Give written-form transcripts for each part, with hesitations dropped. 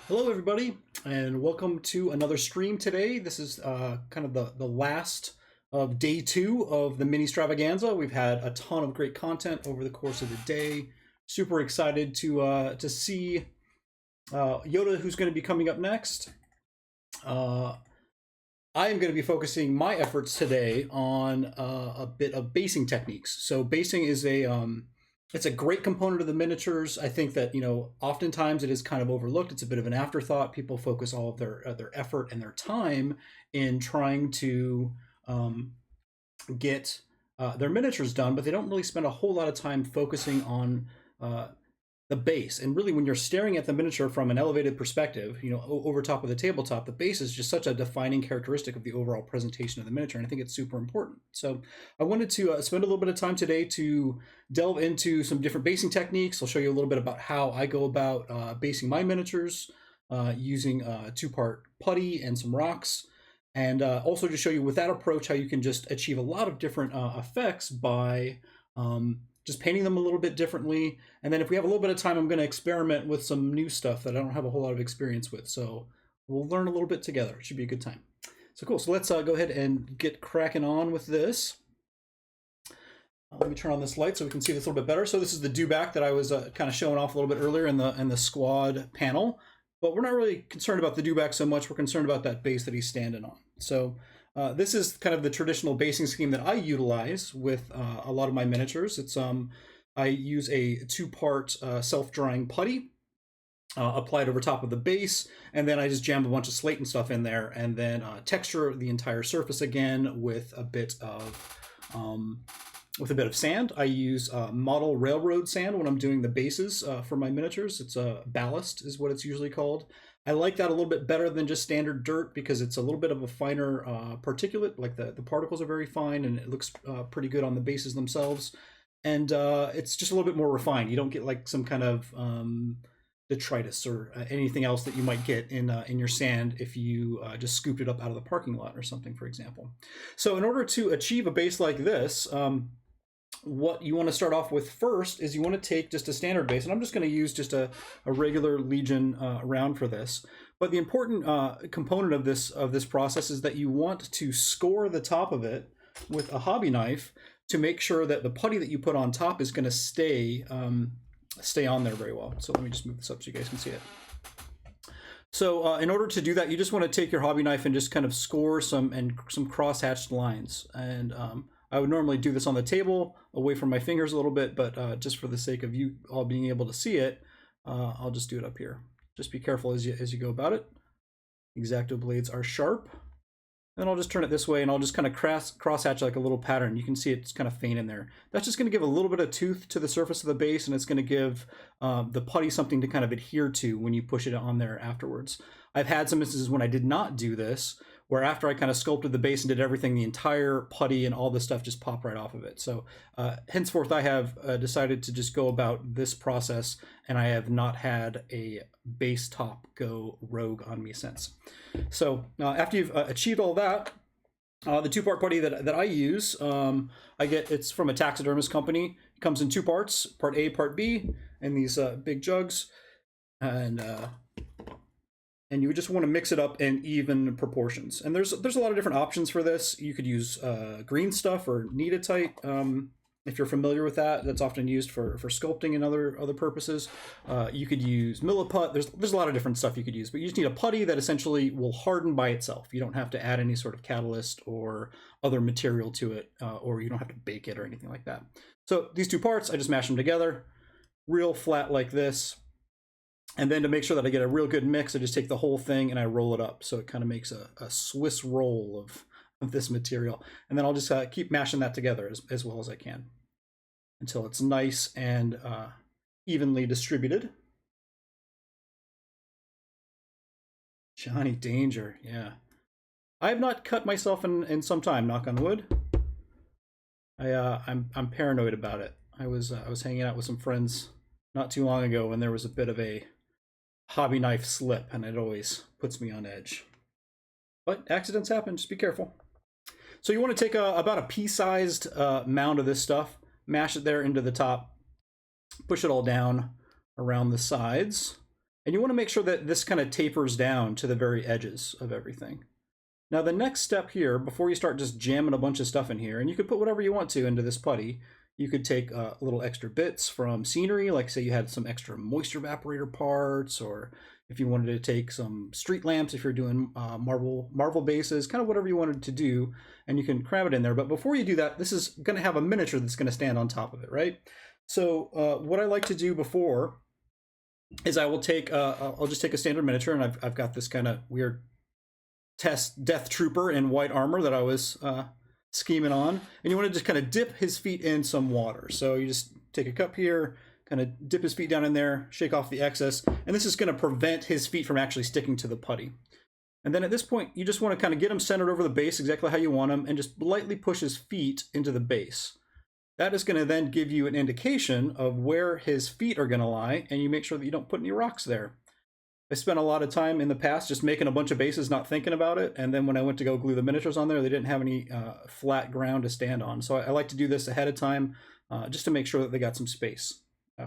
Hello, everybody, and welcome to another stream today. This is kind of the last of day 2 of the Mini-stravaganza. We've had a ton of great content over the course of the day. Super excited to see Yoda, who's going to be coming up next. I am going to be focusing my efforts today on a bit of basing techniques. So basing is it's a great component of the miniatures. I think that, oftentimes it is kind of overlooked. It's a bit of an afterthought. People focus all of their effort and their time in trying to get their miniatures done, but they don't really spend a whole lot of time focusing on the base. And really, when you're staring at the miniature from an elevated perspective, over top of the tabletop, the base is just such a defining characteristic of the overall presentation of the miniature, and I think it's super important. So I wanted to spend a little bit of time today to delve into some different basing techniques. I'll show you a little bit about how I go about basing my miniatures using two-part putty and some rocks, and also to show you with that approach how you can just achieve a lot of different effects by just painting them a little bit differently. And then if we have a little bit of time, I'm going to experiment with some new stuff that I don't have a whole lot of experience with. So we'll learn a little bit together. It should be a good time. So cool. So let's go ahead and get cracking on with this. Let me turn on this light so we can see this a little bit better. So this is the dewback that I was kind of showing off a little bit earlier in the squad panel. But we're not really concerned about the dewback so much. We're concerned about that base that he's standing on. So this is kind of the traditional basing scheme that I utilize with a lot of my miniatures. It's I use a two-part self-drying putty applied over top of the base, and then I just jam a bunch of slate and stuff in there, and then texture the entire surface again with a bit of sand. I use model railroad sand when I'm doing the bases for my miniatures. It's a ballast is what it's usually called. I like that a little bit better than just standard dirt because it's a little bit of a finer particulate. Like the particles are very fine, and it looks pretty good on the bases themselves. And it's just a little bit more refined. You don't get like some kind of detritus or anything else that you might get in your sand if you just scooped it up out of the parking lot or something, for example. So in order to achieve a base like this, what you want to start off with first is you want to take just a standard base, and I'm just going to use just a regular Legion round for this. But the important component of this process is that you want to score the top of it with a hobby knife to make sure that the putty that you put on top is going to stay on there very well. So let me just move this up so you guys can see it. So in order to do that, you just want to take your hobby knife and just kind of score some cross-hatched lines. And I would normally do this on the table away from my fingers a little bit, but just for the sake of you all being able to see it, I'll just do it up here. Just be careful as you go about it. X-Acto blades are sharp. Then I'll just turn it this way, and I'll just kind of cross-hatch like a little pattern. You can see it's kind of faint in there. That's just going to give a little bit of tooth to the surface of the base, and it's going to give the putty something to kind of adhere to when you push it on there afterwards. I've had some instances when I did not do this, where after I kind of sculpted the base and did everything, the entire putty and all this stuff just popped right off of it. So henceforth, I have decided to just go about this process, and I have not had a base top go rogue on me since. So after you've achieved all that, the two-part putty that I use, it's from a taxidermist company. It comes in two parts, part A, part B, in these big jugs, and you just want to mix it up in even proportions. And there's a lot of different options for this. You could use green stuff or Kneaditite, if you're familiar with that. That's often used for sculpting and other purposes. You could use milliput. There's a lot of different stuff you could use, but you just need a putty that essentially will harden by itself. You don't have to add any sort of catalyst or other material to it, or you don't have to bake it or anything like that. So these two parts, I just mash them together, real flat like this. And then to make sure that I get a real good mix, I just take the whole thing and I roll it up. So it kind of makes a Swiss roll of this material. And then I'll just keep mashing that together as well as I can until it's nice and evenly distributed. Johnny Danger, yeah. I have not cut myself in some time, knock on wood. I'm paranoid about it. I was hanging out with some friends not too long ago when there was a bit of a hobby knife slip, and it always puts me on edge. But accidents happen, just be careful. So you want to take about a pea-sized mound of this stuff, mash it there into the top, push it all down around the sides, And you want to make sure that this kind of tapers down to the very edges of everything. Now the next step here, before you start just jamming a bunch of stuff in here, and you could put whatever you want to into this putty, you could take little extra bits from scenery, like say you had some extra moisture evaporator parts, or if you wanted to take some street lamps, if you're doing marble bases, kind of whatever you wanted to do, and you can cram it in there. But before you do that, this is going to have a miniature that's going to stand on top of it, right? So what I like to do before is I will take, I'll just take a standard miniature, and I've got this kind of weird death trooper in white armor that I was scheming on, and you want to just kind of dip his feet in some water. So you just take a cup here, kind of dip his feet down in there, shake off the excess, and this is going to prevent his feet from actually sticking to the putty. And then at this point, you just want to kind of get him centered over the base exactly how you want him, and just lightly push his feet into the base. That is going to then give you an indication of where his feet are going to lie, and you make sure that you don't put any rocks there. I spent a lot of time in the past just making a bunch of bases, not thinking about it, and then when I went to go glue the miniatures on there, they didn't have any flat ground to stand on. So I like to do this ahead of time just to make sure that they got some space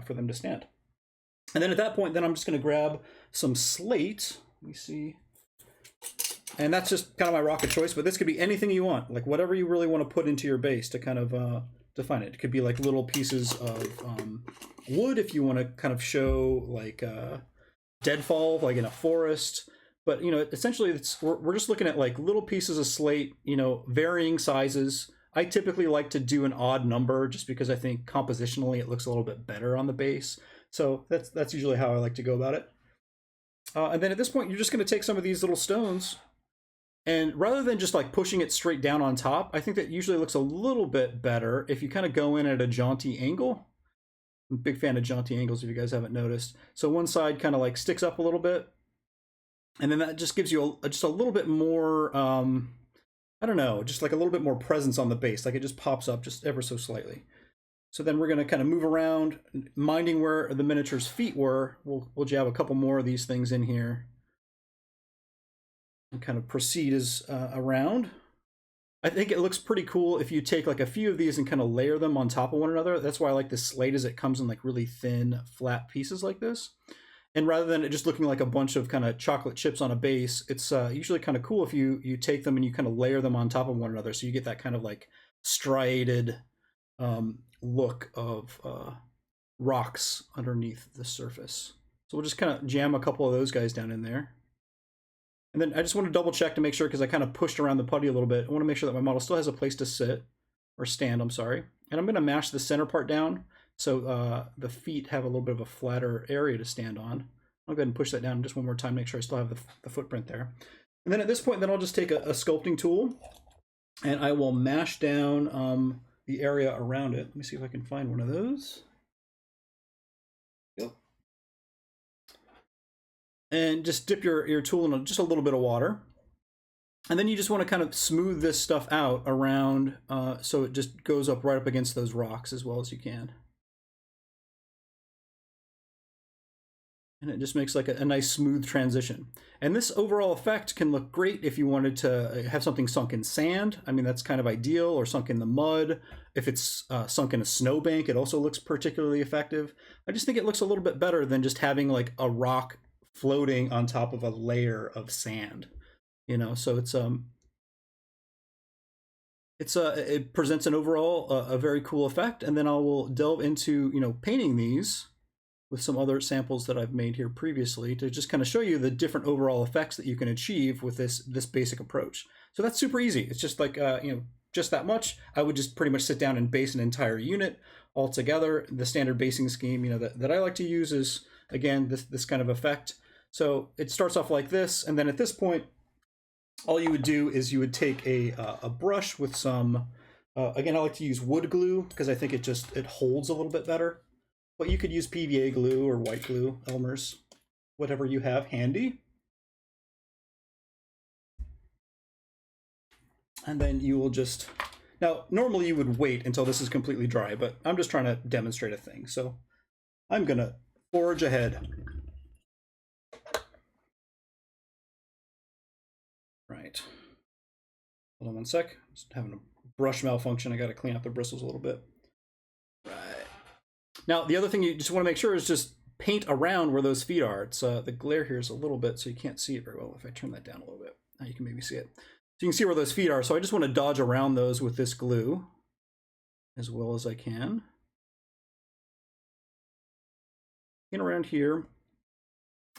for them to stand. And then at that point, then I'm just going to grab some slate. Let me see. And that's just kind of my rock of choice, but this could be anything you want, like whatever you really want to put into your base to kind of define it. It could be like little pieces of wood if you want to kind of show like deadfall, like in a forest. But you know, essentially we're just looking at like little pieces of slate, you know, varying sizes. I typically like to do an odd number just because I think compositionally it looks a little bit better on the base. So that's usually how I like to go about it. And then at this point, you're just going to take some of these little stones, and rather than just like pushing it straight down on top, I think that usually looks a little bit better if you kind of go in at a jaunty angle. I'm a big fan of jaunty angles, if you guys haven't noticed. So one side kind of like sticks up a little bit, and then that just gives you just a little bit more, I don't know, just like a little bit more presence on the base. Like it just pops up just ever so slightly. So then we're going to kind of move around, minding where the miniature's feet were. We'll jab a couple more of these things in here and kind of proceed as around. I think it looks pretty cool if you take like a few of these and kind of layer them on top of one another. That's why I like this slate, is it comes in like really thin, flat pieces like this. And rather than it just looking like a bunch of kind of chocolate chips on a base, it's usually kind of cool if you take them and you kind of layer them on top of one another. So you get that kind of like striated look of rocks underneath the surface. So we'll just kind of jam a couple of those guys down in there. And then I just want to double check to make sure, because I kind of pushed around the putty a little bit. I want to make sure that my model still has a place to sit, or stand, I'm sorry. And I'm going to mash the center part down so the feet have a little bit of a flatter area to stand on. I'll go ahead and push that down just one more time, make sure I still have the footprint there. And then at this point, then I'll just take a sculpting tool, and I will mash down the area around it. Let me see if I can find one of those. Yep. And just dip your tool in just a little bit of water. And then you just want to kind of smooth this stuff out around so it just goes up right up against those rocks as well as you can. And it just makes like a nice smooth transition. And this overall effect can look great if you wanted to have something sunk in sand. I mean, that's kind of ideal, or sunk in the mud. If it's sunk in a snowbank, it also looks particularly effective. I just think it looks a little bit better than just having like a rock floating on top of a layer of sand, you know. So it presents an overall a very cool effect. And then I will delve into, you know, painting these with some other samples that I've made here previously to just kind of show you the different overall effects that you can achieve with this basic approach. So that's super easy. It's just like you know, just that much. I would just pretty much sit down and base an entire unit all together. The standard basing scheme, you know, that I like to use is, again, this kind of effect. So it starts off like this, and then at this point, all you would do is you would take a brush with some, again, I like to use wood glue because I think it holds a little bit better. But you could use PVA glue or white glue, Elmer's, whatever you have handy. And then you will just, now normally you would wait until this is completely dry, but I'm just trying to demonstrate a thing. So I'm gonna forge ahead. Right. Hold on one sec. Just having a brush malfunction. I got to clean up the bristles a little bit. Right. Now, the other thing you just want to make sure is just paint around where those feet are. It's the glare here is a little bit, so you can't see it very well. If I turn that down a little bit, now you can maybe see it. So you can see where those feet are. So I just want to dodge around those with this glue as well as I can. In around here,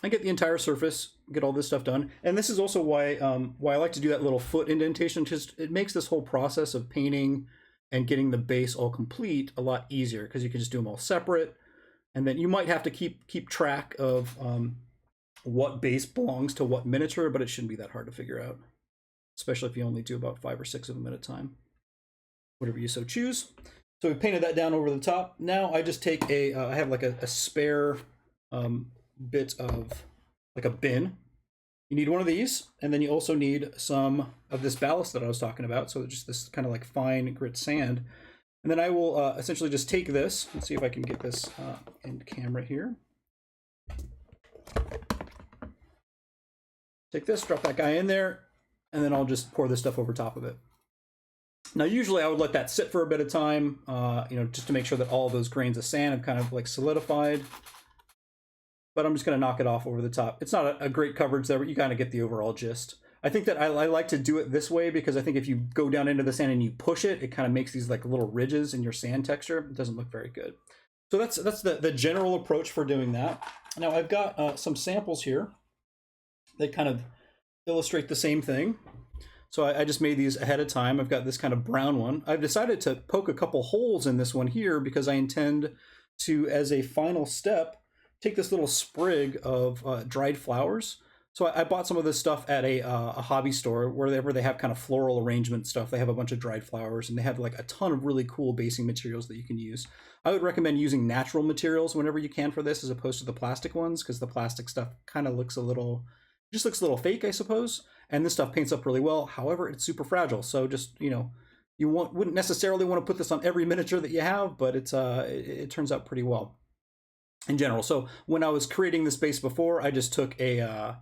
I get the entire surface, get all this stuff done. And this is also why I like to do that little foot indentation. Just it makes this whole process of painting and getting the base all complete a lot easier, because you can just do them all separate. And then you might have to keep track of what base belongs to what miniature, but it shouldn't be that hard to figure out, especially if you only do about 5 or 6 of them at a time, whatever you so choose. So we painted that down over the top. Now I just take I have like a spare bit of like a bin. You need one of these, and then you also need some of this ballast that I was talking about. So just this kind of like fine grit sand. And then I will essentially just take this. Let's see if I can get this in camera here. Take this, drop that guy in there, and then I'll just pour this stuff over top of it. Now, usually I would let that sit for a bit of time, you know, just to make sure that all of those grains of sand have kind of like solidified. But I'm just going to knock it off over the top. It's not a great coverage there, but you kind of get the overall gist. I think that I like to do it this way because I think if you go down into the sand and you push it, it kind of makes these like little ridges in your sand texture. It doesn't look very good. So that's the general approach for doing that. Now I've got some samples here that kind of illustrate the same thing. So I just made these ahead of time. I've got this kind of brown one. I've decided to poke a couple holes in this one here because I intend to, as a final step, take this little sprig of dried flowers. So I bought some of this stuff at a hobby store, wherever they have kind of floral arrangement stuff. They have a bunch of dried flowers, and they have like a ton of really cool basing materials that you can use. I would recommend using natural materials whenever you can for this, as opposed to the plastic ones, because the plastic stuff kind of looks a little fake, I suppose. And this stuff paints up really well. However, it's super fragile. So just, you know, you wouldn't necessarily want to put this on every miniature that you have, but it turns out pretty well in general. So when I was creating this base before, I just took the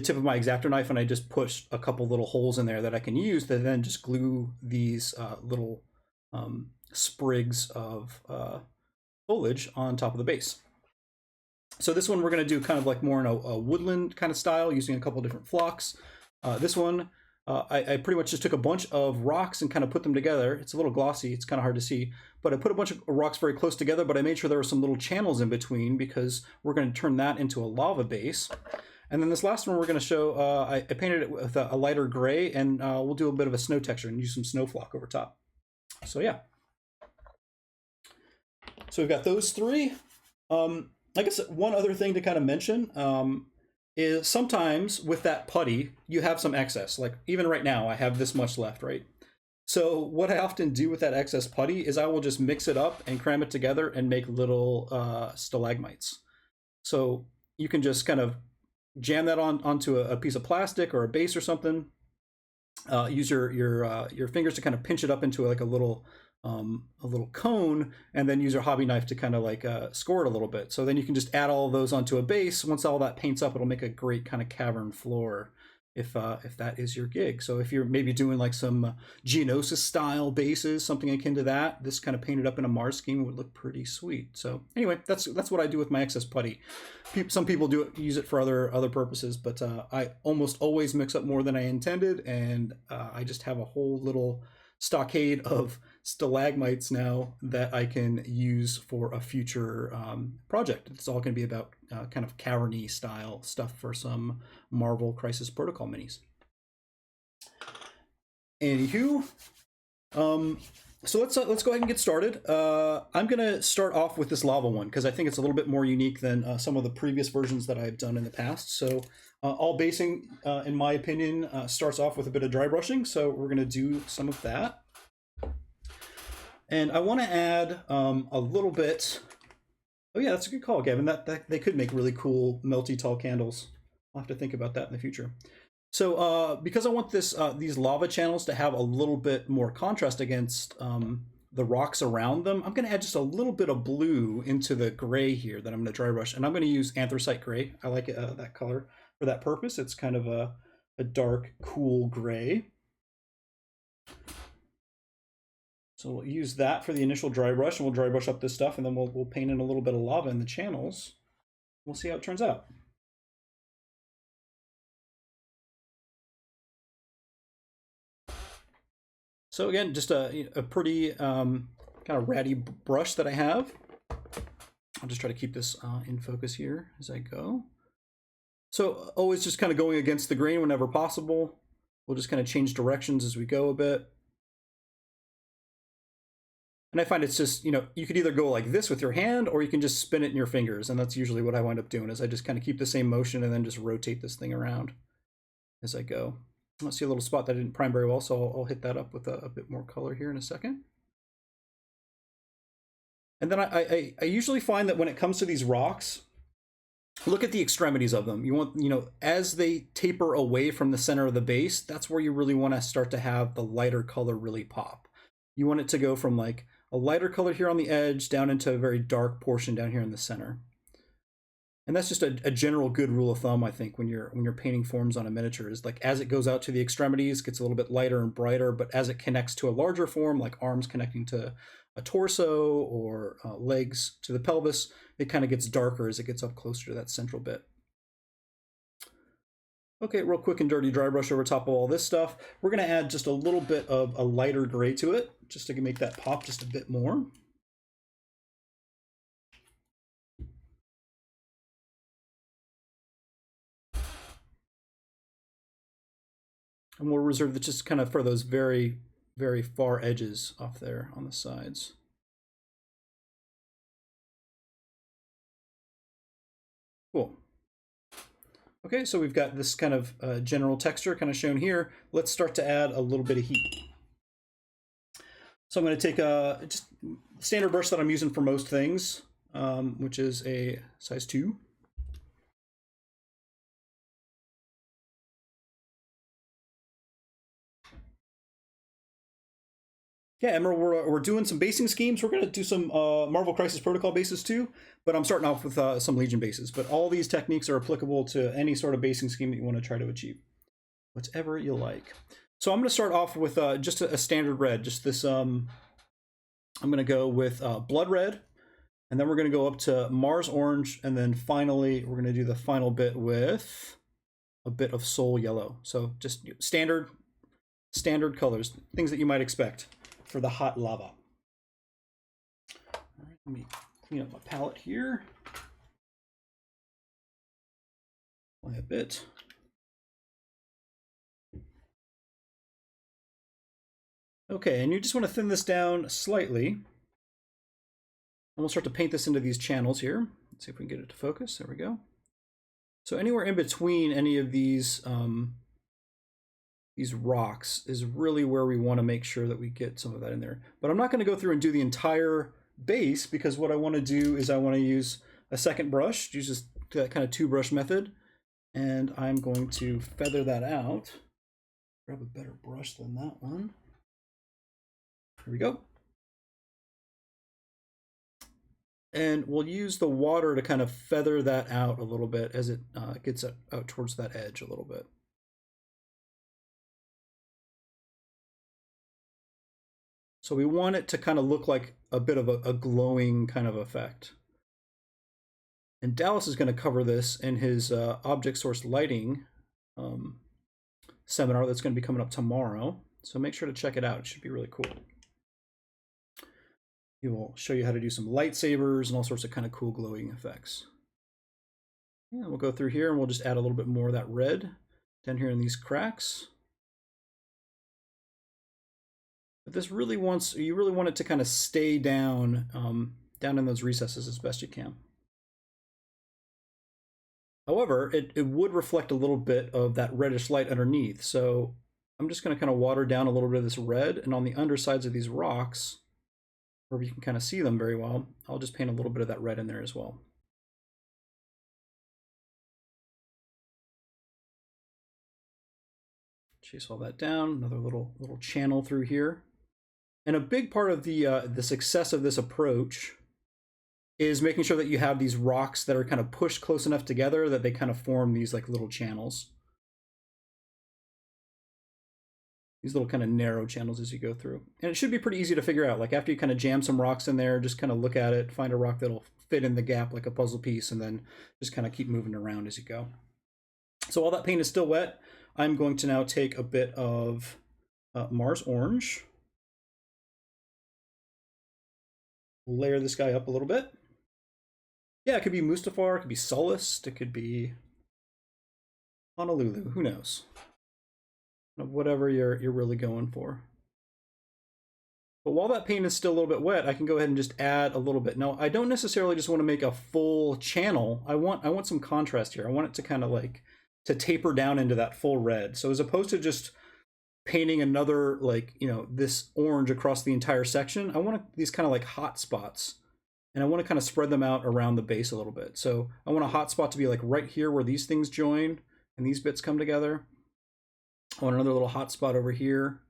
tip of my X-Acto knife and I just pushed a couple little holes in there that I can use to then just glue these little sprigs of foliage on top of the base. So this one we're going to do kind of like more in a woodland kind of style, using a couple different flocks. This one, I pretty much just took a bunch of rocks and kind of put them together. It's a little glossy, it's kind of hard to see, but I put a bunch of rocks very close together, but I made sure there were some little channels in between because we're going to turn that into a lava base. And then this last one we're going to show, I painted it with a lighter gray, and we'll do a bit of a snow texture and use some snow flock over top. So yeah. So we've got those three. I guess one other thing to kind of mention is sometimes with that putty, you have some excess. Like even right now, I have this much left, right? So what I often do with that excess putty is I will just mix it up and cram it together and make little stalagmites. So you can just kind of jam that onto a piece of plastic or a base or something. Use your fingers to kind of pinch it up into like a little cone, and then use your hobby knife to kind of like score it a little bit. So then you can just add all of those onto a base. Once all that paints up, it'll make a great kind of cavern floor if that is your gig. So if you're maybe doing like some Geonosis style bases, something akin to that, this kind of painted up in a Mars scheme would look pretty sweet. So anyway, that's what I do with my excess putty. Some people use it for other purposes, but I almost always mix up more than I intended, and I just have a whole little stockade of stalagmites now that I can use for a future project. It's all going to be about kind of caverny style stuff for some Marvel Crisis Protocol minis. Anywho, so let's go ahead and get started. I'm going to start off with this lava one because I think it's a little bit more unique than some of the previous versions that I've done in the past. So all basing, in my opinion, starts off with a bit of dry brushing. So we're going to do some of that. And I want to add a little bit. Oh yeah, that's a good call, Gavin. That they could make really cool melty tall candles. I'll have to think about that in the future. So because I want these lava channels to have a little bit more contrast against the rocks around them, I'm going to add just a little bit of blue into the gray here that I'm going to dry brush. And I'm going to use anthracite gray. I like that color for that purpose. It's kind of a dark, cool gray. So So we'll use that for the initial dry brush, and we'll dry brush up this stuff, and then we'll paint in a little bit of lava in the channels. We'll see how it turns out. So again, just a pretty kind of ratty brush that I have. I'll just try to keep this in focus here as I go. So always just kind of going against the grain whenever possible. We'll just kind of change directions as we go a bit. And I find it's just, you know, you could either go like this with your hand, or you can just spin it in your fingers. And that's usually what I wind up doing, is I just kind of keep the same motion and then just rotate this thing around as I go. I see a little spot that I didn't prime very well, so I'll hit that up with a bit more color here in a second. And then I usually find that when it comes to these rocks, look at the extremities of them. You want, you know, as they taper away from the center of the base, that's where you really want to start to have the lighter color really pop. You want it to go from like a lighter color here on the edge down into a very dark portion down here in the center. And that's just a general good rule of thumb, I think, when you're painting forms on a miniature, is like as it goes out to the extremities, gets a little bit lighter and brighter, but as it connects to a larger form, like arms connecting to a torso or legs to the pelvis, it kind of gets darker as it gets up closer to that central bit. Okay, real quick and dirty dry brush over top of all this stuff. We're going to add just a little bit of a lighter gray to it, just to make that pop just a bit more. And we'll reserve that just kind of for those very, very far edges off there on the sides. Cool. Okay, so we've got this kind of general texture kind of shown here. Let's start to add a little bit of heat. So I'm going to take a just standard brush that I'm using for most things, which is a size 2. Yeah, and we're doing some basing schemes. We're going to do some Marvel Crisis Protocol bases too, but I'm starting off with some Legion bases. But all these techniques are applicable to any sort of basing scheme that you want to try to achieve, whatever you like. So I'm going to start off with just a standard red, just this, I'm going to go with Blood Red, and then we're going to go up to Mars Orange, and then finally we're going to do the final bit with a bit of Soul Yellow. So just standard colors, things that you might expect for the hot lava. All right, let me clean up my palette here. Apply a bit. Okay, and you just want to thin this down slightly. And we'll start to paint this into these channels here. Let's see if we can get it to focus. There we go. So anywhere in between any of these rocks is really where we want to make sure that we get some of that in there. But I'm not going to go through and do the entire base, because what I want to do is I want to use a second brush, use just that kind of 2-brush method, and I'm going to feather that out. Grab a better brush than that one. Here we go. And we'll use the water to kind of feather that out a little bit as it gets out towards that edge a little bit. So we want it to kind of look like a bit of a glowing kind of effect. And Dallas is going to cover this in his object source lighting seminar that's going to be coming up tomorrow. So make sure to check it out. It should be really cool. He will show you how to do some lightsabers and all sorts of kind of cool glowing effects. Yeah, we'll go through here and we'll just add a little bit more of that red down here in these cracks. But this really you really want it to kind of stay down, down in those recesses as best you can. However, it would reflect a little bit of that reddish light underneath. So I'm just going to kind of water down a little bit of this red, and on the undersides of these rocks, where you can kind of see them very well, I'll just paint a little bit of that red in there as well. Chase all that down, another little channel through here. And a big part of the success of this approach is making sure that you have these rocks that are kind of pushed close enough together that they kind of form these like little channels. these little kind of narrow channels as you go through. And it should be pretty easy to figure out. Like after you kind of jam some rocks in there, just kind of look at it, find a rock that'll fit in the gap like a puzzle piece, and then just kind of keep moving around as you go. So while that paint is still wet, I'm going to now take a bit of Mars Orange, layer this guy up a little bit. Yeah, it could be Mustafar, it could be Sullust, it could be Honolulu, who knows? Whatever you're really going for. But while that paint is still a little bit wet, I can go ahead and just add a little bit. Now, I don't necessarily just want to make a full channel. I want some contrast here. I want it to kind of like to taper down into that full red. So as opposed to just painting another, like, you know, this orange across the entire section, I want these kind of like hot spots. And I want to kind of spread them out around the base a little bit. So I want a hot spot to be like right here where these things join and these bits come together. I want another little hot spot over here.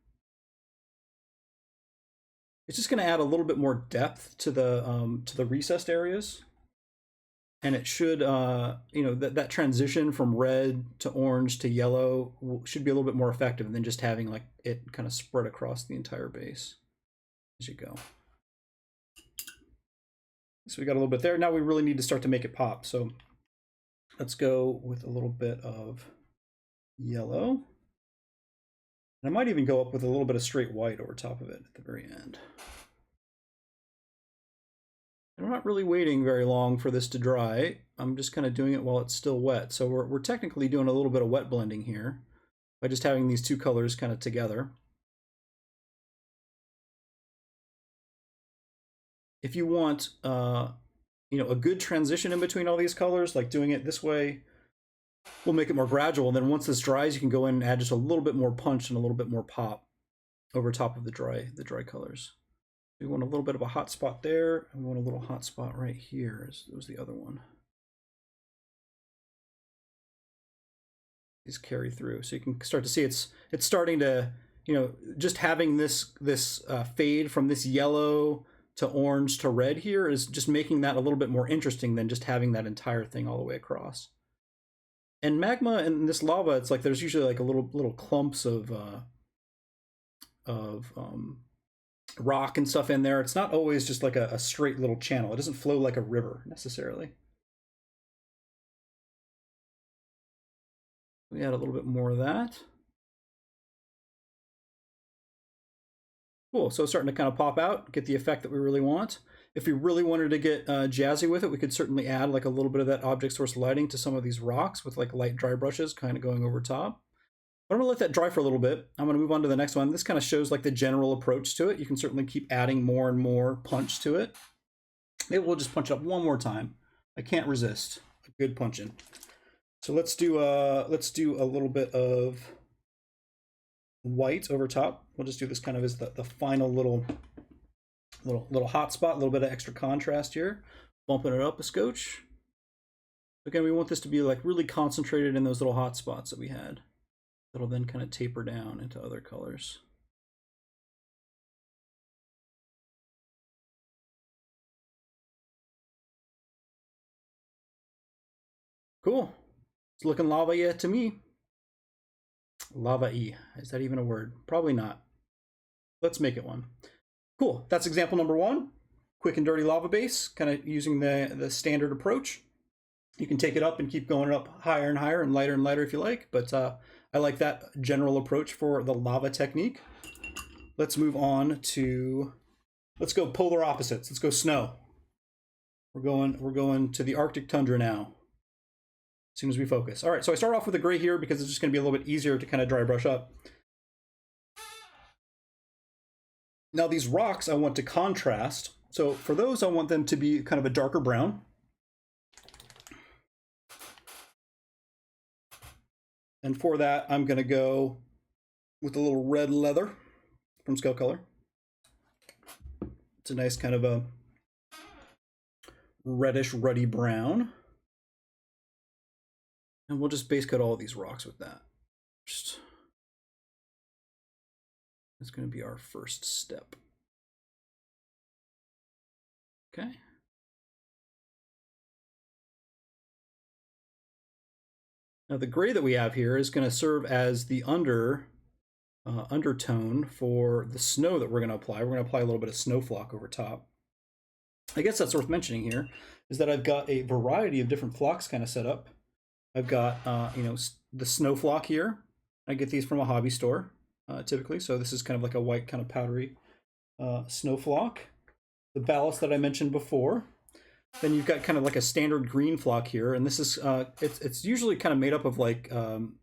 It's just going to add a little bit more depth to the recessed areas, and it should, you know, that transition from red to orange to yellow should be a little bit more effective than just having like it kind of spread across the entire base as you go. So we got a little bit there. Now we really need to start to make it pop. So let's go with a little bit of yellow. And I might even go up with a little bit of straight white over top of it at the very end. And I'm not really waiting very long for this to dry. I'm just kind of doing it while it's still wet. So we're technically doing a little bit of wet blending here by just having these two colors kind of together. If you want, you know, a good transition in between all these colors, like doing it this way, we'll make it more gradual. And then once this dries, you can go in and add just a little bit more punch and a little bit more pop over top of the dry colors. We want a little bit of a hot spot there, and we want a little hot spot right here. Was the other one. These carry through, so you can start to see it's starting to, you know, just having this fade from this yellow to orange to red here is just making that a little bit more interesting than just having that entire thing all the way across. And magma and this lava, it's like there's usually like a little clumps of rock and stuff in there. It's not always just like a straight little channel. It doesn't flow like a river necessarily. We add a little bit more of that. Cool, so it's starting to kind of pop out, get the effect that we really want. If we really wanted to get jazzy with it, we could certainly add like a little bit of that object source lighting to some of these rocks with like light dry brushes kind of going over top. But I'm gonna let that dry for a little bit. I'm gonna move on to the next one. This kind of shows like the general approach to it. You can certainly keep adding more and more punch to it. Maybe we'll just punch it up one more time. I can't resist a good punching. So let's do a little bit of white over top. We'll just do this kind of as the final little hot spot, a little bit of extra contrast here, bumping it up a scotch. Again, we want this to be like really concentrated in those little hot spots that we had. That'll then kind of taper down into other colors. Cool. It's looking lava-y to me. Lava-y. Is that even a word? Probably not. Let's make it one. Cool. That's example number one. Quick and dirty lava base, kind of using the standard approach. You can take it up and keep going up higher and higher and lighter if you like, but I like that general approach for the lava technique. Let's move on to, let's go polar opposites. Let's go snow. We're going to the Arctic tundra now. As soon as we focus. All right, so I start off with the gray here because it's just going to be a little bit easier to kind of dry brush up. Now these rocks I want to contrast. So for those, I want them to be kind of a darker brown. And for that, I'm going to go with a little red leather from Scale Color. It's a nice kind of a reddish, ruddy brown. And we'll just base coat all of these rocks with that. That's going to be our first step. Okay. Now the gray that we have here is going to serve as the under undertone for the snow that we're going to apply. We're going to apply a little bit of snow flock over top. I guess that's worth mentioning here is that I've got a variety of different flocks kind of set up. I've got, the snow flock here. I get these from a hobby store, typically. So this is kind of like a white, kind of powdery snow flock. The ballast that I mentioned before. Then you've got kind of like a standard green flock here, and this is it's usually kind of made up of like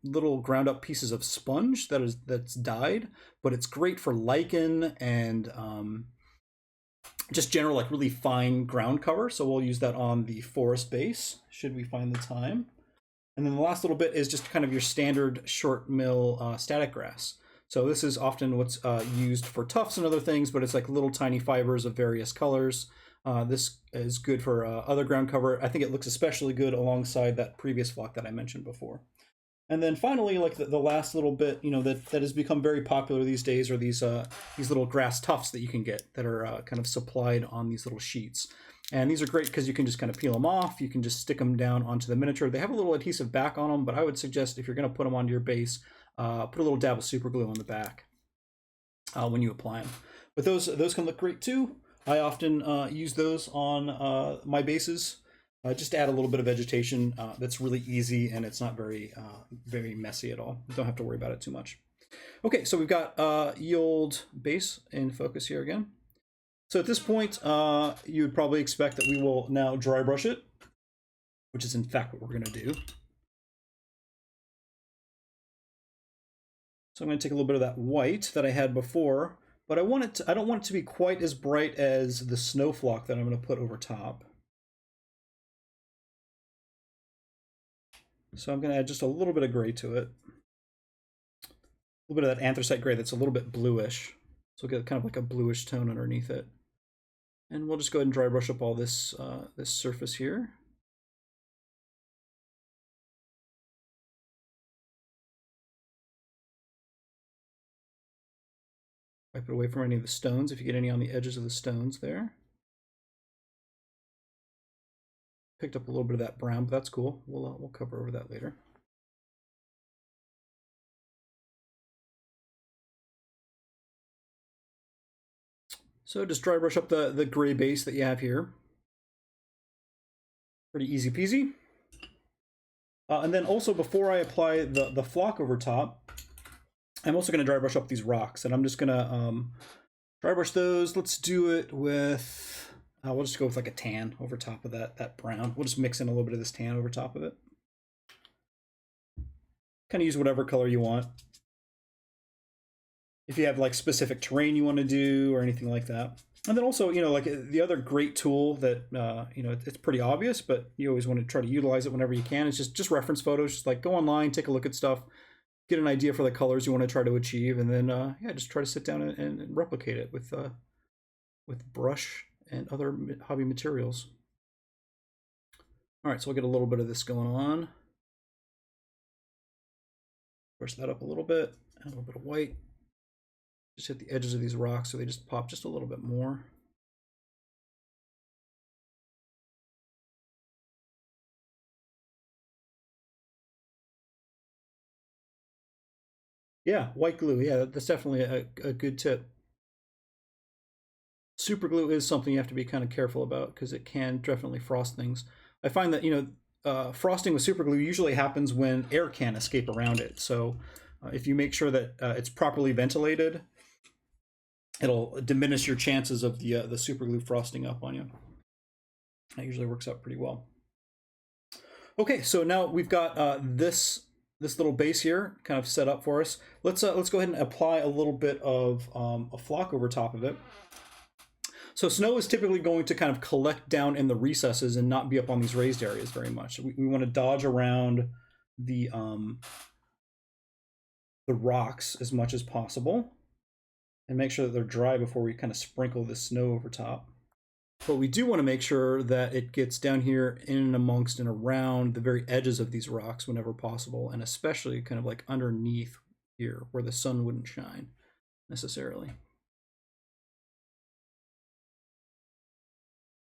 little ground up pieces of sponge that's dyed, but it's great for lichen and just general like really fine ground cover. So we'll use that on the forest base should we find the time. And then the last little bit is just kind of your standard short mill static grass. So this is often what's used for tufts and other things, but it's like little tiny fibers of various colors. This is good for other ground cover. I think it looks especially good alongside that previous flock that I mentioned before. And then finally, like the last little bit, that has become very popular these days are these little grass tufts that you can get that are kind of supplied on these little sheets. And these are great because you can just kind of peel them off. You can just stick them down onto the miniature. They have a little adhesive back on them, but I would suggest if you're going to put them onto your base, put a little dab of super glue on the back when you apply them. But those can look great too. I often use those on my bases just to add a little bit of vegetation. That's really easy and it's not very messy at all. You don't have to worry about it too much. Okay, so we've got ye old base in focus here again. So at this point, you would probably expect that we will now dry brush it, which is in fact what we're going to do. So I'm going to take a little bit of that white that I had before, but I don't want it to be quite as bright as the snow flock that I'm going to put over top. So I'm going to add just a little bit of gray to it. A little bit of that anthracite gray that's a little bit bluish. So we'll get kind of like a bluish tone underneath it. And we'll just go ahead and dry brush up all this, this surface here. Wipe it away from any of the stones if you get any on the edges of the stones there. Picked up a little bit of that brown, but that's cool. We'll cover over that later. So just dry brush up the gray base that you have here. Pretty easy peasy. And then also before I apply the flock over top, I'm also going to dry brush up these rocks, and I'm just going to dry brush those. Let's do it with, we'll just go with like a tan over top of that brown. We'll just mix in a little bit of this tan over top of it. Kind of use whatever color you want. If you have like specific terrain you want to do or anything like that. And then also, like the other great tool that, it's pretty obvious, but you always want to try to utilize it whenever you can. It's just reference photos. Just like go online, take a look at stuff, get an idea for the colors you want to try to achieve, and then just try to sit down and replicate it with brush and other hobby materials. All right, so we'll get a little bit of this going on. Brush that up a little bit, and a little bit of white. Just hit the edges of these rocks so they just pop just a little bit more. Yeah, white glue. Yeah, that's definitely a good tip. Super glue is something you have to be kind of careful about because it can definitely frost things. I find that, frosting with super glue usually happens when air can't escape around it. So if you make sure that it's properly ventilated, it'll diminish your chances of the super glue frosting up on you. That usually works out pretty well. Okay, so now we've got this little base here kind of set up for us. Let's go ahead and apply a little bit of a flock over top of it. So snow is typically going to kind of collect down in the recesses and not be up on these raised areas very much. We want to dodge around the rocks as much as possible and make sure that they're dry before we kind of sprinkle the snow over top. But we do want to make sure that it gets down here in and amongst and around the very edges of these rocks whenever possible, and especially kind of like underneath here where the sun wouldn't shine necessarily.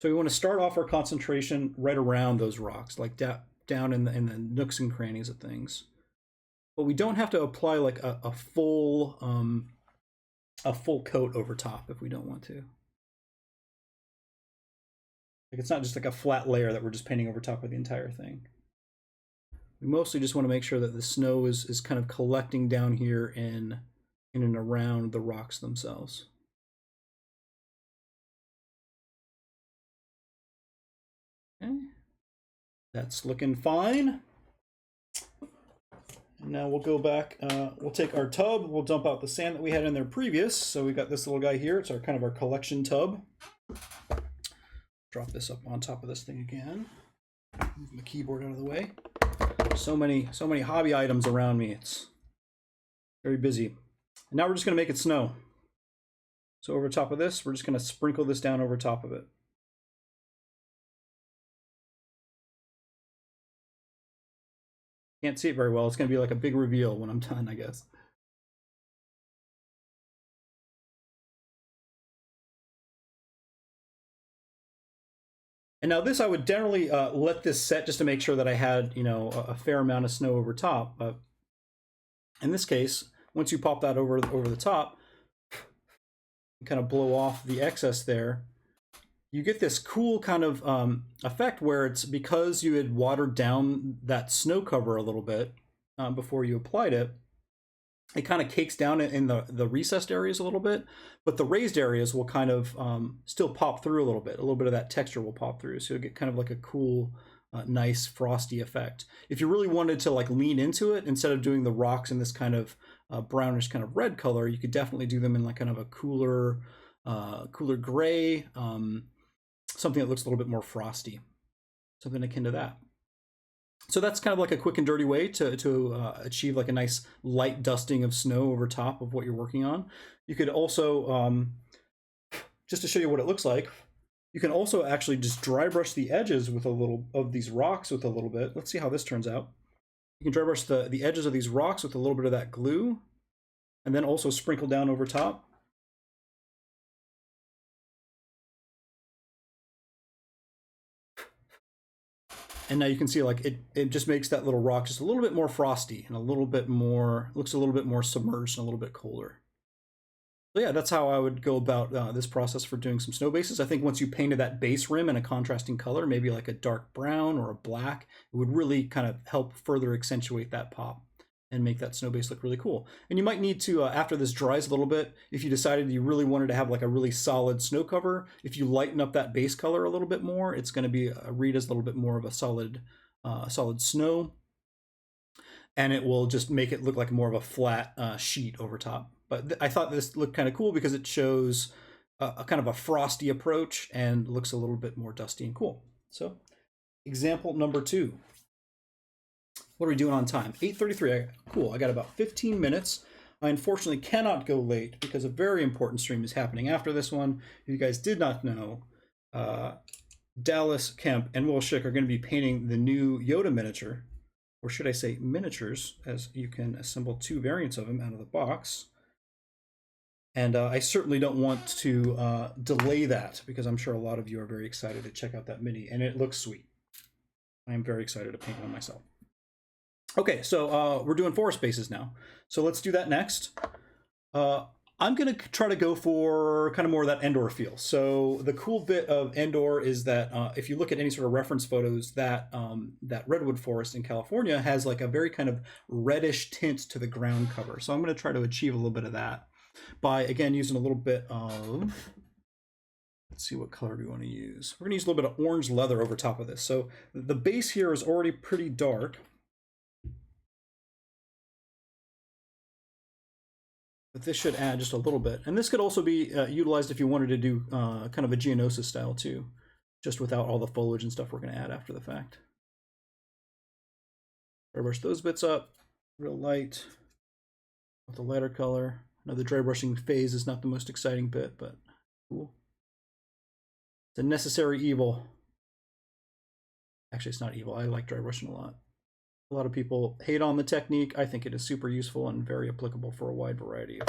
So we want to start off our concentration right around those rocks, like down in the nooks and crannies of things. but we don't have to apply like a full coat over top if we don't want to. Like it's not just like a flat layer that we're just painting over top of the entire thing. We mostly just want to make sure that the snow is kind of collecting down here in and around the rocks themselves. Okay, that's looking fine. And now we'll go back, we'll take our tub, we'll dump out the sand that we had in there previous. So we've got this little guy here, it's our kind of our collection tub. Drop this up on top of this thing again. Move my keyboard out of the way. So many hobby items around me, it's very busy. And now we're just gonna make it snow. So over top of this, we're just gonna sprinkle this down over top of it. Can't see it very well. It's going to be like a big reveal when I'm done, I guess. And now this, I would generally let this set just to make sure that I had, you know, a fair amount of snow over top. But in this case, once you pop that over the top, and kind of blow off the excess there, you get this cool kind of effect where it's because you had watered down that snow cover a little bit before you applied it. It kind of cakes down in the recessed areas a little bit, but the raised areas will kind of still pop through a little bit. A little bit of that texture will pop through, so you'll get kind of like a cool, nice frosty effect. If you really wanted to like lean into it, instead of doing the rocks in this kind of brownish kind of red color, you could definitely do them in like kind of a cooler gray. Something that looks a little bit more frosty, something akin to that. So that's kind of like a quick and dirty way to achieve like a nice light dusting of snow over top of what you're working on. You could also, just to show you what it looks like, you can also actually just dry brush the edges with a little of these rocks with a little bit. Let's see how this turns out. You can dry brush the edges of these rocks with a little bit of that glue, and then also sprinkle down over top. And now you can see like it just makes that little rock just a little bit more frosty and a little bit more, looks a little bit more submerged and a little bit colder. So yeah, that's how I would go about this process for doing some snow bases. I think once you painted that base rim in a contrasting color, maybe like a dark brown or a black, it would really kind of help further accentuate that pop and make that snow base look really cool. And you might need to, after this dries a little bit, if you decided you really wanted to have like a really solid snow cover, if you lighten up that base color a little bit more, it's going to be read as a little bit more of a solid snow, and it will just make it look like more of a flat sheet over top. But I thought this looked kind of cool because it shows a kind of a frosty approach and looks a little bit more dusty and cool. So example number 2. What are we doing on time? 8:33. Cool. I got about 15 minutes. I unfortunately cannot go late because a very important stream is happening after this one. If you guys did not know, Dallas Kemp and Will Schick are going to be painting the new Yoda miniature, or should I say miniatures, as you can assemble 2 variants of them out of the box. And I certainly don't want to delay that because I'm sure a lot of you are very excited to check out that mini, and it looks sweet. I am very excited to paint one myself. Okay, so we're doing forest bases now. So let's do that next. I'm going to try to go for kind of more of that Endor feel. So the cool bit of Endor is that if you look at any sort of reference photos, that that redwood forest in California has like a very kind of reddish tint to the ground cover. So I'm going to try to achieve a little bit of that by, again, using a little bit of, let's see what color we want to use. We're going to use a little bit of orange leather over top of this. So the base here is already pretty dark. But this should add just a little bit. And this could also be utilized if you wanted to do kind of a Geonosis style too, just without all the foliage and stuff we're going to add after the fact. Dry brush those bits up real light with a lighter color. Now the dry brushing phase is not the most exciting bit, but cool. It's a necessary evil. Actually, it's not evil. I like dry brushing a lot. A lot of people hate on the technique. I think it is super useful and very applicable for a wide variety of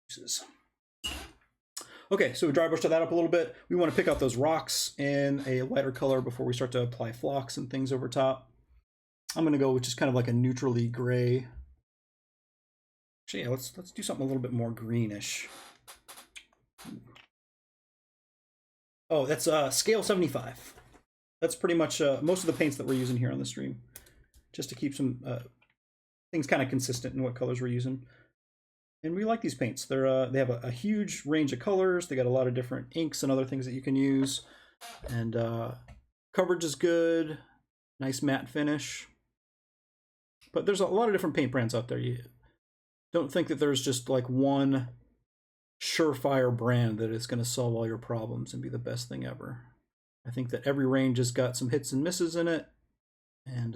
uses. Okay, so we dry brushed that up a little bit. We want to pick out those rocks in a lighter color before we start to apply flocks and things over top. I'm going to go with just kind of like a neutrally gray Actually, yeah, let's do something a little bit more greenish. Oh, that's scale 75. That's pretty much most of the paints that we're using here on the stream, just to keep some things kind of consistent in what colors we're using. And we like these paints. They have a huge range of colors. They got a lot of different inks and other things that you can use. And coverage is good. Nice matte finish. But there's a lot of different paint brands out there. You don't think that there's just like one surefire brand that is going to solve all your problems and be the best thing ever. I think that every range has got some hits and misses in it. And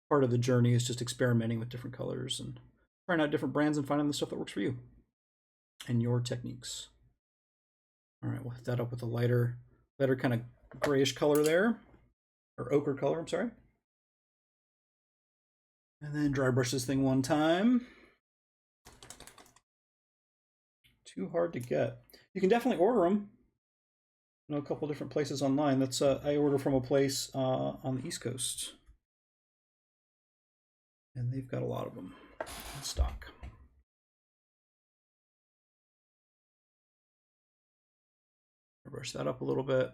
part of the journey is just experimenting with different colors and trying out different brands and finding the stuff that works for you and your techniques. All right, we'll hit that up with a lighter kind of grayish color there, or ochre color, I'm sorry. And then dry brush this thing one time. Too hard to get. You can definitely order them. I know a couple different places online. That's I order from a place on the East Coast, and they've got a lot of them in stock. Brush that up a little bit.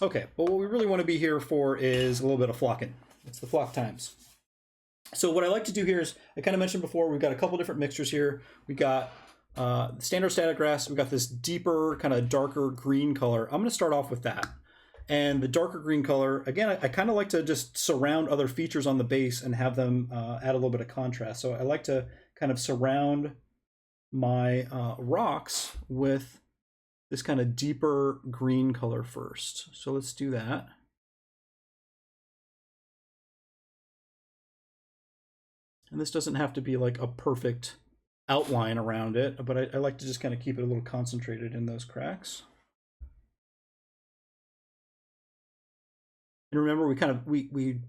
Okay, but what we really want to be here for is a little bit of flocking. It's the flock times. So what I like to do here is, I kind of mentioned before, we've got a couple different mixtures here. We got standard static grass. We've got this deeper, kind of darker green color. I'm going to start off with that. And the darker green color, again, I kind of like to just surround other features on the base and have them add a little bit of contrast. So I like to kind of surround my rocks with this kind of deeper green color first. So let's do that. And this doesn't have to be like a perfect outline around it, but I like to just kind of keep it a little concentrated in those cracks. And remember, we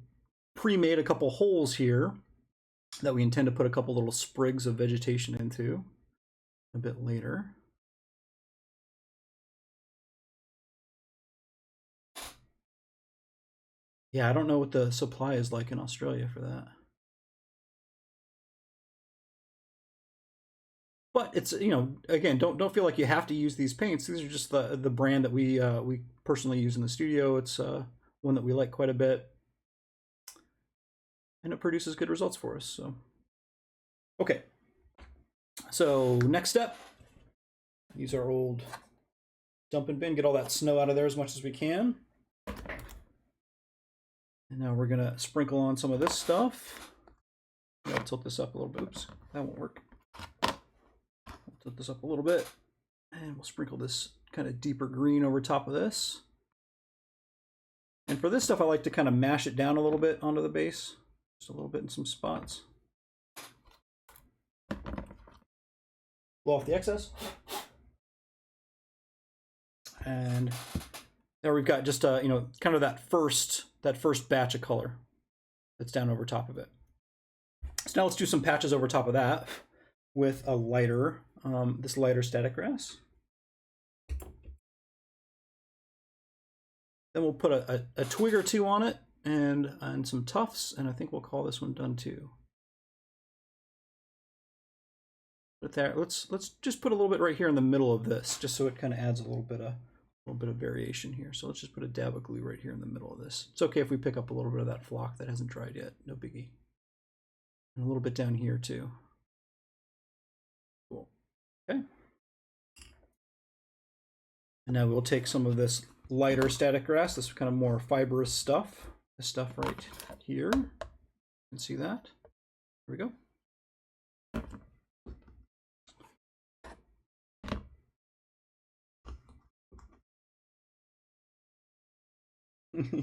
pre-made a couple holes here that we intend to put a couple little sprigs of vegetation into a bit later. Yeah, I don't know what the supply is like in Australia for that. But it's, you know, again, don't feel like you have to use these paints. These are just the brand that we personally use in the studio. It's one that we like quite a bit, and it produces good results for us. So, okay. So next step, use our old dumping bin, get all that snow out of there as much as we can. And now we're gonna sprinkle on some of this stuff. I'll tilt this up a little bit. Oops, that won't work. I'll tilt this up a little bit, and we'll sprinkle this kind of deeper green over top of this. And for this stuff, I like to kind of mash it down a little bit onto the base, just a little bit in some spots. Blow off the excess. And there we've got just you know, kind of that first batch of color that's down over top of it. So now let's do some patches over top of that with a lighter, this lighter static grass. Then we'll put a twig or two on it and some tufts, and I think we'll call this one done too. But there, let's just put a little bit right here in the middle of this, just so it kind of adds a little bit of variation here. So let's just put a dab of glue right here in the middle of this. It's okay if we pick up a little bit of that flock that hasn't dried yet, no biggie. And a little bit down here too. Cool. Okay. And now we'll take some of this lighter static grass, this kind of more fibrous stuff, this stuff right here. You can see that. Here we go.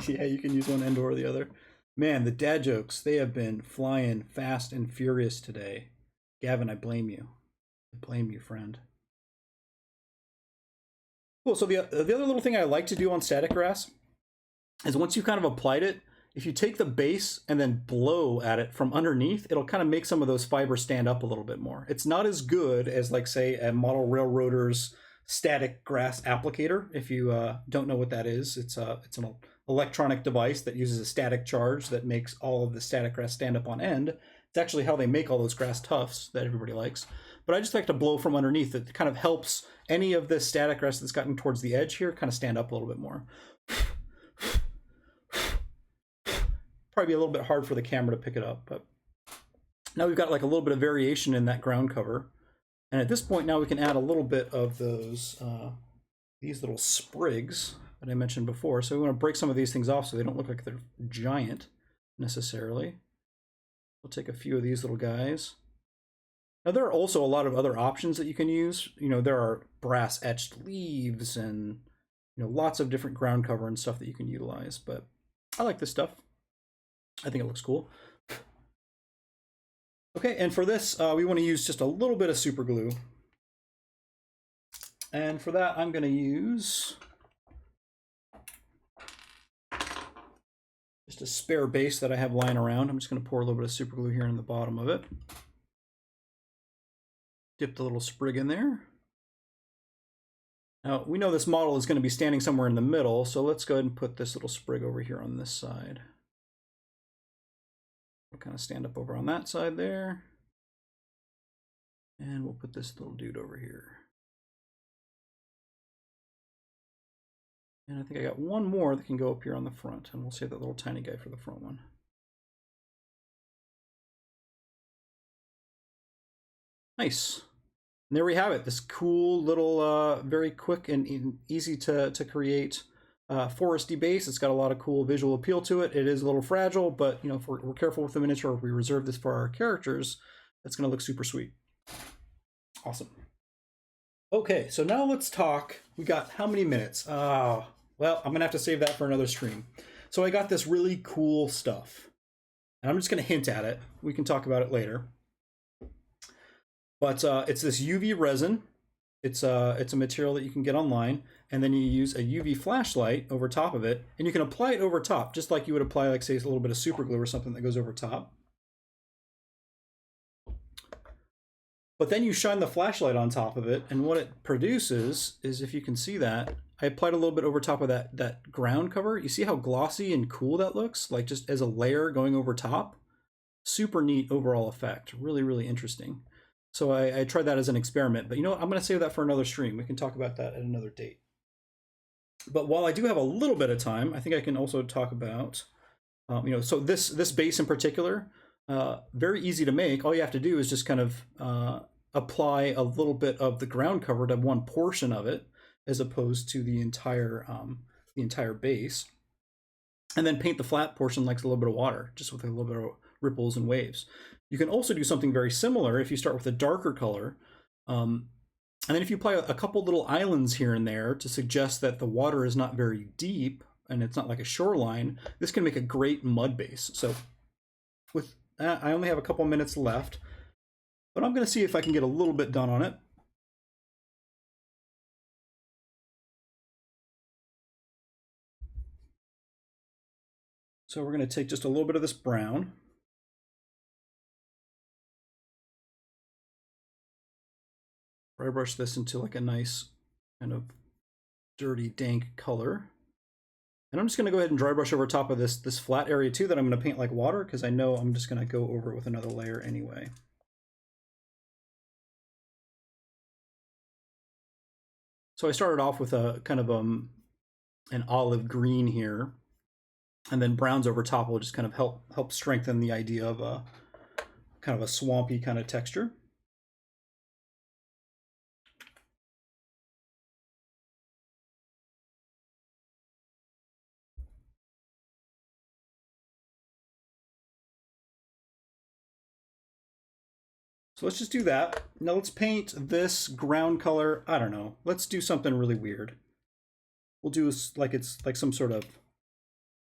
Yeah, you can use one end or the other. Man, the dad jokes, they have been flying fast and furious today. Gavin, I blame you. I blame you, friend. Cool, so the other little thing I like to do on static grass is once you've kind of applied it, if you take the base and then blow at it from underneath, it'll kind of make some of those fibers stand up a little bit more. It's not as good as, like, say, a model railroader's static grass applicator. If you don't know what that is, it's an electronic device that uses a static charge that makes all of the static grass stand up on end. It's actually how they make all those grass tufts that everybody likes. But I just like to blow from underneath. It kind of helps any of this static grass that's gotten towards the edge here kind of stand up a little bit more. Probably be a little bit hard for the camera to pick it up, but now we've got like a little bit of variation in that ground cover. And at this point now we can add a little bit of those, these little sprigs that I mentioned before. So we want to break some of these things off so they don't look like they're giant necessarily. We'll take a few of these little guys. Now there are also a lot of other options that you can use. You know, there are brass etched leaves and, you know, lots of different ground cover and stuff that you can utilize, but I like this stuff. I think it looks cool. Okay, and for this, we want to use just a little bit of super glue. And for that, I'm going to use just a spare base that I have lying around. I'm just going to pour a little bit of super glue here in the bottom of it. Dip the little sprig in there. Now, we know this model is going to be standing somewhere in the middle, so let's go ahead and put this little sprig over here on this side. We'll kind of stand up over on that side there. And we'll put this little dude over here. And I think I got one more that can go up here on the front, and we'll save that little tiny guy for the front one. Nice. And there we have it, this cool little, very quick and easy to create foresty base. It's got a lot of cool visual appeal to it. It is a little fragile, but you know, if we're careful with the miniature, if we reserve this for our characters, it's going to look super sweet. Awesome. Okay, so now let's talk. We got how many minutes? Well, I'm going to have to save that for another stream. So I got this really cool stuff, and I'm just going to hint at it. We can talk about it later. But it's this UV resin. It's a material that you can get online, and then you use a UV flashlight over top of it, and you can apply it over top, just like you would apply, like, say, a little bit of super glue or something that goes over top. But then you shine the flashlight on top of it, and what it produces is, if you can see that, I applied a little bit over top of that ground cover. You see how glossy and cool that looks? Like just as a layer going over top. Super neat overall effect. Really, really interesting. So I tried that as an experiment, but you know what? I'm going to save that for another stream. We can talk about that at another date. But while I do have a little bit of time, I think I can also talk about, you know, so this base in particular, very easy to make. All you have to do is just kind of apply a little bit of the ground cover to one portion of it, as opposed to the entire base, and then paint the flat portion like a little bit of water, just with a little bit of ripples and waves. You can also do something very similar if you start with a darker color, and then if you apply a couple little islands here and there to suggest that the water is not very deep and it's not like a shoreline, this can make a great mud base. So with that, I only have a couple minutes left, but I'm going to see if I can get a little bit done on it. So we're going to take just a little bit of this brown. Dry brush this into like a nice kind of dirty, dank color. And I'm just going to go ahead and dry brush over top of this flat area too that I'm going to paint like water, because I know I'm just going to go over it with another layer anyway. So I started off with a kind of an olive green here, and then browns over top will just kind of help strengthen the idea of a kind of a swampy kind of texture. So let's just do that. Now let's paint this ground color. I don't know. Let's do something really weird. We'll do like it's like some sort of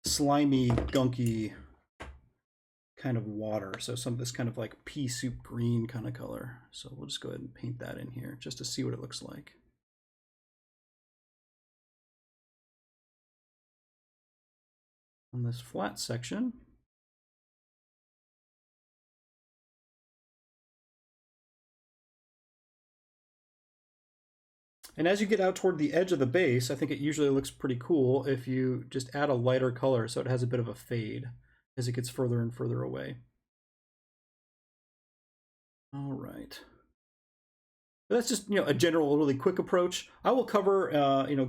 slimy, gunky kind of water. So some of this kind of like pea soup green kind of color. So we'll just go ahead and paint that in here just to see what it looks like. On this flat section. And as you get out toward the edge of the base, I think it usually looks pretty cool if you just add a lighter color so it has a bit of a fade as it gets further and further away. All right. That's just, a general, really quick approach. I will cover,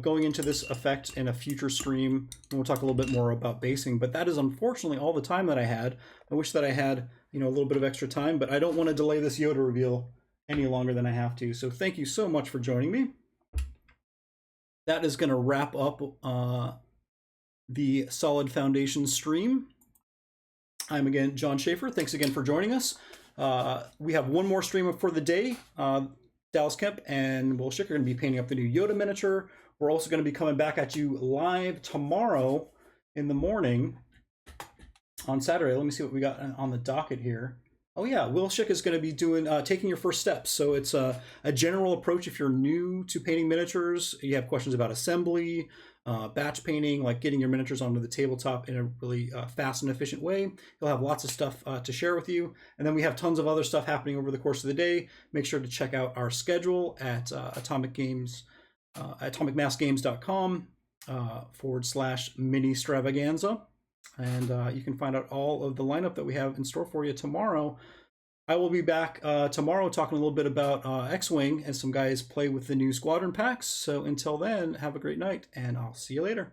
going into this effect in a future stream, and we'll talk a little bit more about basing. But that is unfortunately all the time that I had. I wish that I had, a little bit of extra time, but I don't want to delay this Yoda reveal any longer than I have to. So thank you so much for joining me. That is going to wrap up the Solid Foundation stream. I'm again John Schaefer. Thanks again for joining us. We have one more stream for the day. Dallas Kemp and Will Schick are going to be painting up the new Yoda miniature. We're also going to be coming back at you live tomorrow in the morning on Saturday. Let me see what we got on the docket here. Oh yeah, Will Schick is going to be doing taking your first steps. So it's a general approach if you're new to painting miniatures. You have questions about assembly, batch painting, like getting your miniatures onto the tabletop in a really fast and efficient way. He'll have lots of stuff to share with you. And then we have tons of other stuff happening over the course of the day. Make sure to check out our schedule at atomicmassgames.com /mini-stravaganza. And you can find out all of the lineup that we have in store for you tomorrow. I will be back tomorrow talking a little bit about X-Wing as some guys play with the new squadron packs. So until then, have a great night, and I'll see you later.